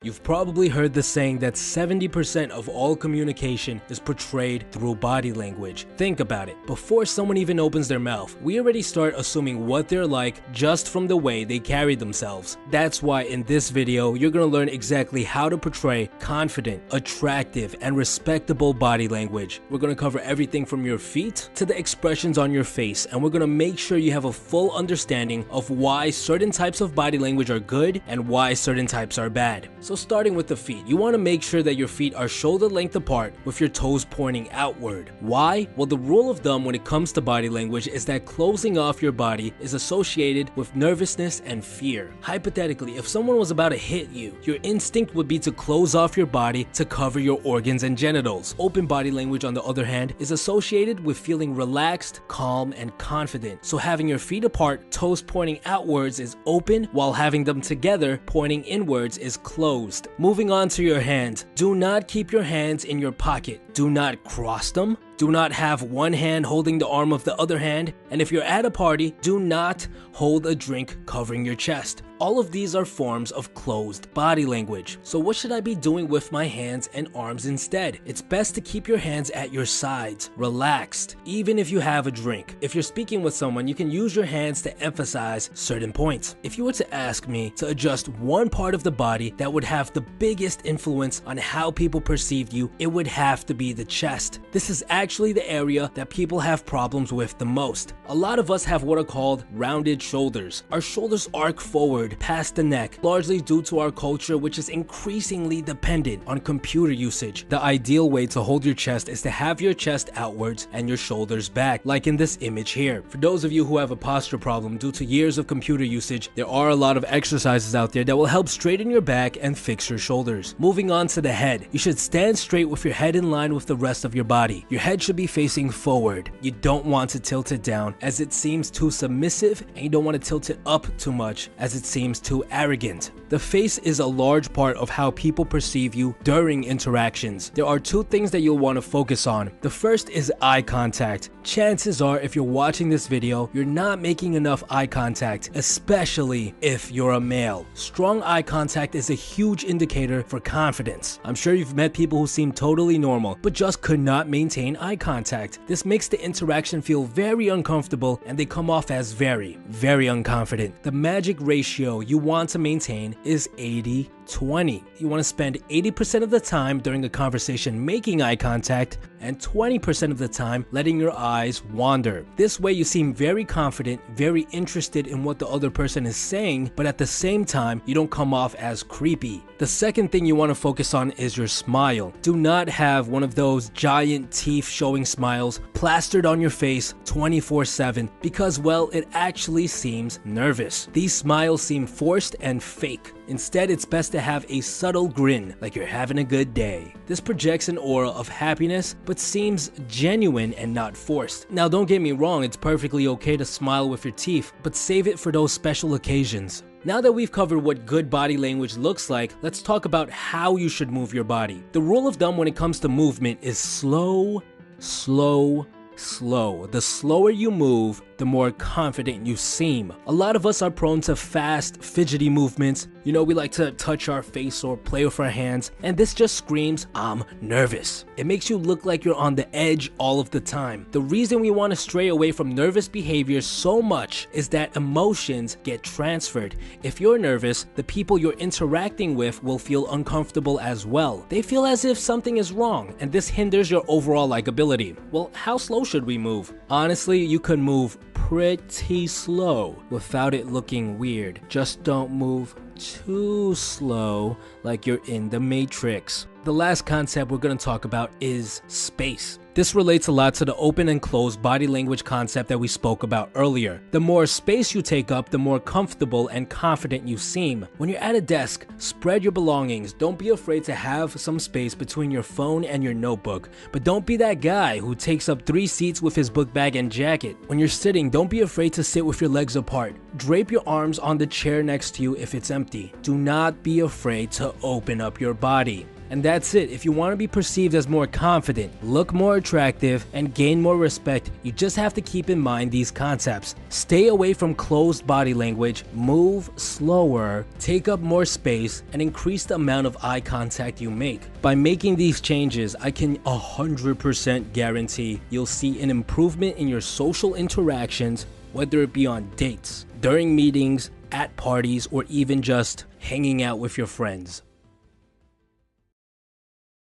You've probably heard the saying that 70% of all communication is portrayed through body language. Think about it. Before someone even opens their mouth, we already start assuming what they're like just from the way they carry themselves. That's why in this video, you're gonna learn exactly how to portray confident, attractive, and respectable body language. We're gonna cover everything from your feet to the expressions on your face, and we're gonna make sure you have a full understanding of why certain types of body language are good and why certain types are bad. So starting with the feet, you want to make sure that your feet are shoulder length apart with your toes pointing outward. Why? Well, the rule of thumb when it comes to body language is that closing off your body is associated with nervousness and fear. Hypothetically, if someone was about to hit you, your instinct would be to close off your body to cover your organs and genitals. Open body language, on the other hand, is associated with feeling relaxed, calm, and confident. So having your feet apart, toes pointing outwards is open, while having them together, pointing inwards, is closed. Moving on to your hands. Do not keep your hands in your pocket. Do not cross them. Do not have one hand holding the arm of the other hand. And if you're at a party, do not hold a drink covering your chest. All of these are forms of closed body language. So what should I be doing with my hands and arms instead? It's best to keep your hands at your sides, relaxed, even if you have a drink. If you're speaking with someone, you can use your hands to emphasize certain points. If you were to ask me to adjust one part of the body that would have the biggest influence on how people perceive you, it would have to be the chest. This is actually the area that people have problems with the most. A lot of us have what are called rounded shoulders. Our shoulders arc forward past the neck, largely due to our culture, which is increasingly dependent on computer usage. The ideal way to hold your chest is to have your chest outwards and your shoulders back, like in this image here. For those of you who have a posture problem due to years of computer usage, there are a lot of exercises out there that will help straighten your back and fix your shoulders. Moving on to the head, you should stand straight with your head in line with the rest of your body. Your head should be facing forward. You don't want to tilt it down as it seems too submissive, and you don't want to tilt it up too much as it seems too arrogant. The face is a large part of how people perceive you during interactions. There are two things that you'll want to focus on. The first is eye contact. Chances are, if you're watching this video, you're not making enough eye contact, especially if you're a male. Strong eye contact is a huge indicator for confidence. I'm sure you've met people who seem totally normal, but just could not maintain eye contact. This makes the interaction feel very uncomfortable, and they come off as very unconfident. The magic ratio you want to maintain is 80-20. You want to spend 80% of the time during a conversation making eye contact and 20% of the time letting your eyes wander. This way you seem very confident, very interested in what the other person is saying, but at the same time you don't come off as creepy. The second thing you want to focus on is your smile. Do not have one of those giant teeth showing smiles plastered on your face 24/7 because, well, it actually seems nervous. These smiles seem forced and fake. Instead, it's best to have a subtle grin, like you're having a good day. This projects an aura of happiness, but seems genuine and not forced. Now, don't get me wrong, it's perfectly okay to smile with your teeth, but save it for those special occasions. Now that we've covered what good body language looks like, let's talk about how you should move your body. The rule of thumb when it comes to movement is slow, slow, slow. The slower you move, the more confident you seem. A lot of us are prone to fast, fidgety movements. You know, we like to touch our face or play with our hands, and this just screams, I'm nervous. It makes you look like you're on the edge all of the time. The reason we want to stray away from nervous behavior so much is that emotions get transferred. If you're nervous, the people you're interacting with will feel uncomfortable as well. They feel as if something is wrong, and this hinders your overall likability. Well, how slow should we move? Honestly, you could move pretty slow without it looking weird. Just don't move too slow like you're in the Matrix. The last concept we're going to talk about is space. This relates a lot to the open and closed body language concept that we spoke about earlier. The more space you take up, the more comfortable and confident you seem. When you're at a desk, spread your belongings. Don't be afraid to have some space between your phone and your notebook. But don't be that guy who takes up 3 seats with his book bag and jacket. When you're sitting, don't be afraid to sit with your legs apart. Drape your arms on the chair next to you if it's empty. Do not be afraid to open up your body. And that's it. If you want to be perceived as more confident, look more attractive, and gain more respect, you just have to keep in mind these concepts. Stay away from closed body language, move slower, take up more space, and increase the amount of eye contact you make. By making these changes, I can 100% guarantee you'll see an improvement in your social interactions, whether it be on dates, during meetings, at parties, or even just hanging out with your friends.